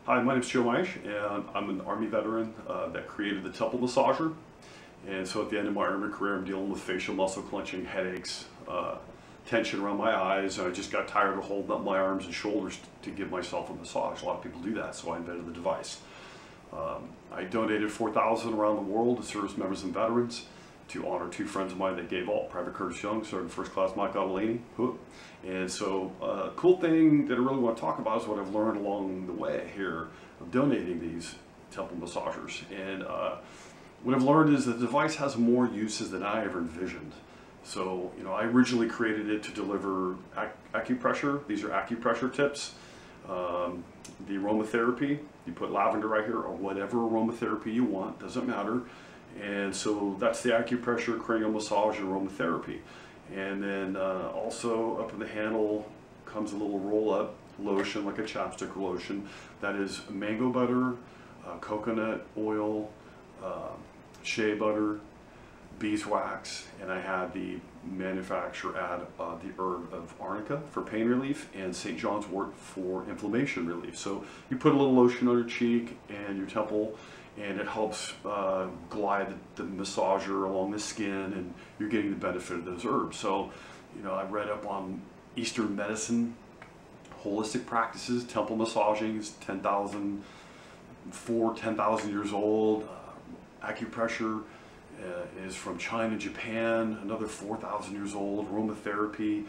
Hi, my name is Joe Meisch, and I'm an Army veteran that created the temple massager. And so at the end of my Army career, I'm dealing with facial muscle clenching, headaches, tension around my eyes, and I just got tired of holding up my arms and shoulders to give myself a massage. A lot of people do that, so I invented the device. I donated 4,000 around the world to service members and veterans to honor two friends of mine that gave all, Private Curtis Young, Sergeant First Class Mike Ottolini. And so cool thing that I really want to talk about is what I've learned along the way here of donating these temple massagers. And what I've learned is that the device has more uses than I ever envisioned. So, I originally created it to deliver acupressure. These are acupressure tips. The aromatherapy, you put lavender right here, or whatever aromatherapy you want, doesn't matter. And so that's the acupressure, cranial massage, and aromatherapy. And then also up in the handle comes a little roll-up lotion, like a chapstick lotion. That is mango butter, coconut oil, shea butter, beeswax, and I had the manufacturer add the herb of arnica for pain relief and St. John's wort for inflammation relief. So you put a little lotion on your cheek and your temple, and it helps glide the massager along the skin, and you're getting the benefit of those herbs. So, I read up on Eastern medicine, holistic practices, temple massaging is 10,000 years old. Acupressure is from China, Japan, another 4,000 years old. Aromatherapy,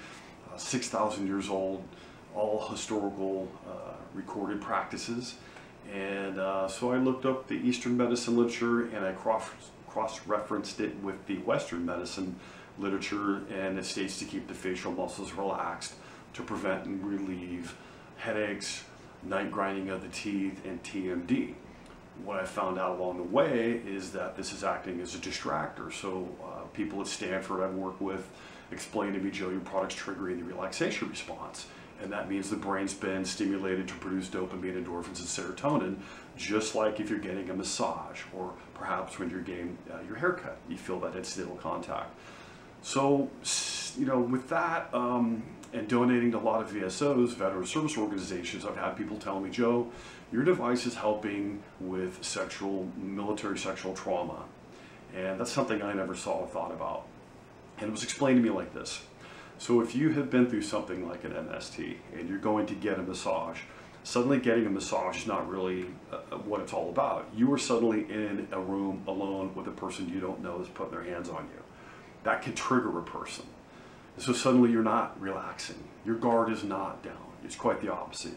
6,000 years old, all historical recorded practices. And so I looked up the Eastern medicine literature, and I cross-referenced it with the Western medicine literature, and it states to keep the facial muscles relaxed to prevent and relieve headaches, night grinding of the teeth, and TMD. What I found out along the way is that this is acting as a distractor. So people at Stanford I've worked with explain to me, Joe, your product's triggering the relaxation response. And that means the brain's been stimulated to produce dopamine, endorphins, and serotonin, just like if you're getting a massage, or perhaps when you're getting your haircut, you feel that incidental contact. So, with that, and donating to a lot of VSOs, veteran service organizations, I've had people tell me, Joe, your device is helping with military sexual trauma. And that's something I never saw or thought about. And it was explained to me like this. So if you have been through something like an MST and you're going to get a massage, suddenly getting a massage is not really what it's all about. You are suddenly in a room alone with a person you don't know that's putting their hands on you. That can trigger a person. So suddenly you're not relaxing. Your guard is not down. It's quite the opposite.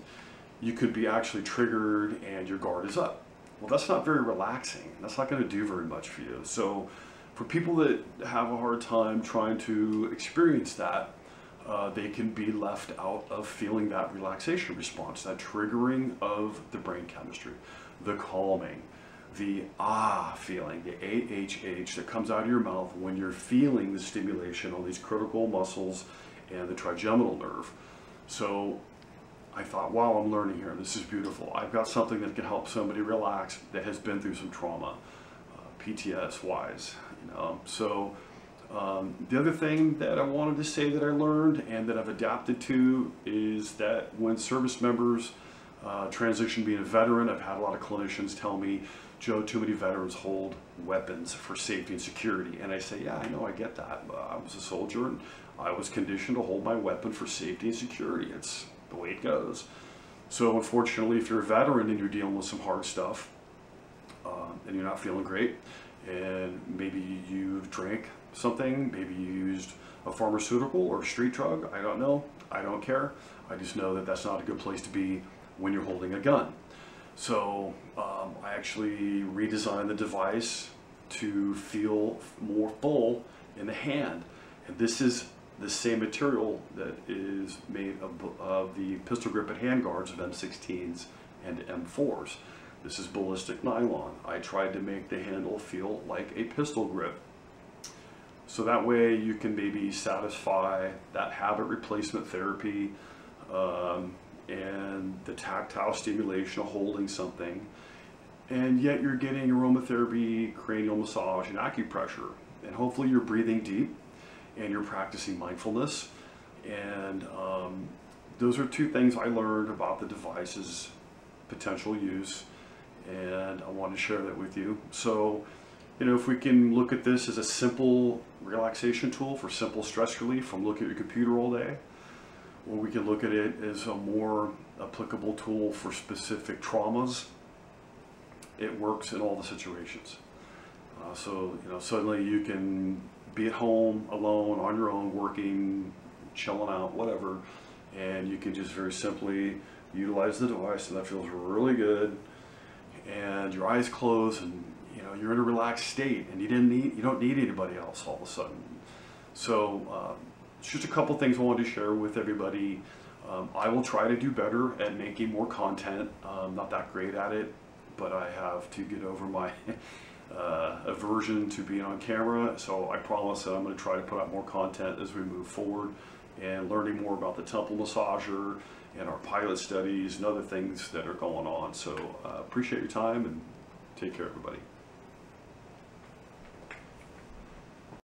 You could be actually triggered and your guard is up. Well, that's not very relaxing. That's not going to do very much for you. So for people that have a hard time trying to experience that, they can be left out of feeling that relaxation response, that triggering of the brain chemistry, the calming, the feeling, the AHH that comes out of your mouth when you're feeling the stimulation on these critical muscles and the trigeminal nerve. So I thought, wow, I'm learning here. This is beautiful. I've got something that can help somebody relax that has been through some trauma, PTS-wise. So the other thing that I wanted to say that I learned and that I've adapted to is that when service members transition being a veteran, I've had a lot of clinicians tell me, Joe, too many veterans hold weapons for safety and security. And I say, yeah, I know, I get that. I was a soldier and I was conditioned to hold my weapon for safety and security. It's the way it goes. So unfortunately, if you're a veteran and you're dealing with some hard stuff and you're not feeling great, and maybe you've drank something, maybe you used a pharmaceutical or a street drug, I don't know, I don't care. I just know that that's not a good place to be when you're holding a gun. So I actually redesigned the device to feel more full in the hand. And this is the same material that is made of the pistol grip and hand guards of M16s and M4s. This is ballistic nylon. I tried to make the handle feel like a pistol grip. So that way you can maybe satisfy that habit replacement therapy and the tactile stimulation of holding something, and yet you're getting aromatherapy, cranial massage, and acupressure. And hopefully you're breathing deep and you're practicing mindfulness. And those are two things I learned about the devices potential use, and I wanted to share that with you. So, you know, if we can look at this as a simple relaxation tool for simple stress relief from looking at your computer all day, or we can look at it as a more applicable tool for specific traumas, it works in all the situations. So, you know, suddenly you can be at home, alone, on your own, working, chilling out, whatever, and you can just very simply utilize the device, and that feels really good. And your eyes close, and you know you're in a relaxed state, and you don't need anybody else all of a sudden. So it's just a couple things I wanted to share with everybody. I will try to do better at making more content. I'm not that great at it, but I have to get over my aversion to being on camera. So I promise that I'm going to try to put out more content as we move forward, and learning more about the temple massager and our pilot studies and other things that are going on. So appreciate your time, and take care, everybody.